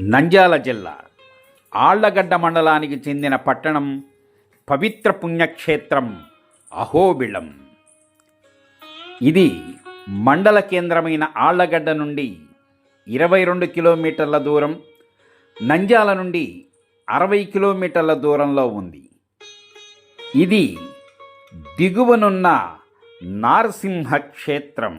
నంద్యాల జిల్లా ఆళ్లగడ్డ మండలానికి చెందిన పట్టణం పవిత్ర పుణ్యక్షేత్రం అహోబిళం. ఇది మండల కేంద్రమైన ఆళ్లగడ్డ నుండి 22 కిలోమీటర్ల దూరం, నంద్యాల నుండి 60 కిలోమీటర్ల దూరంలో ఉంది. ఇది దిగువనున్న నారసింహ క్షేత్రం.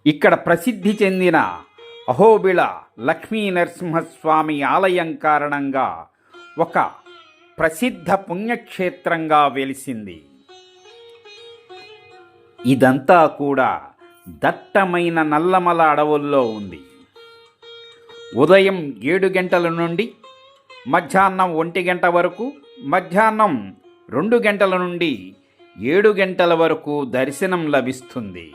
ఇక్కడ ప్రసిద్ధి చెందిన అహోబిళ లక్ష్మీ నరసింహస్వామి ఆలయం కారణంగా ఒక ప్రసిద్ధ పుణ్యక్షేత్రంగా వెలిసింది. ఇదంతా కూడా దట్టమైన నల్లమల అడవుల్లో ఉంది. ఉదయం 7 గంటల నుండి మధ్యాహ్నం 1 గంట వరకు, మధ్యాహ్నం 2 గంటల నుండి 7 గంటల వరకు దర్శనం లభిస్తుంది.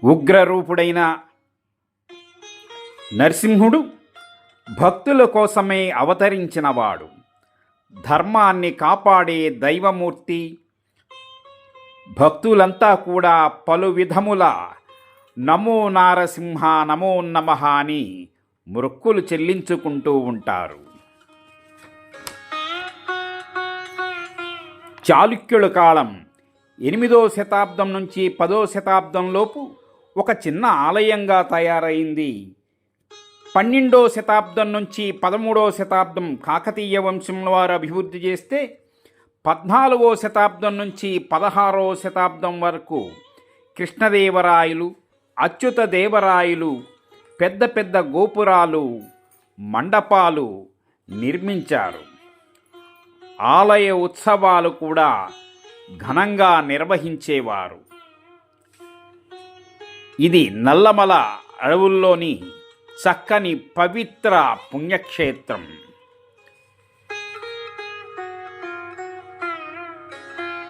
ఉగ్రరూపుడైన నరసింహుడు భక్తుల కోసమే అవతరించినవాడు. ధర్మాన్ని కాపాడే దైవమూర్తి. భక్తులంతా కూడా పలు విధముల నమో నారసింహ నమో నమః అని మొక్కులు చెల్లించుకుంటూ ఉంటారు. చాళుక్యుల కాలం 8వ శతాబ్దం నుంచి 10వ శతాబ్దంలోపు ఒక చిన్న ఆలయంగా తయారైంది. 12వ శతాబ్దం నుంచి 13వ శతాబ్దం కాకతీయ వంశం వారు అభివృద్ధి చేస్తే, 14వ శతాబ్దం నుంచి 16వ శతాబ్దం వరకు కృష్ణదేవరాయలు, అచ్యుతదేవరాయలు పెద్ద పెద్ద గోపురాలు, మండపాలు నిర్మించారు. ఆలయ ఉత్సవాలు కూడా ఘనంగా నిర్వహించేవారు. ఇది నల్లమల అడవుల్లోని చక్కని పవిత్ర పుణ్యక్షేత్రం.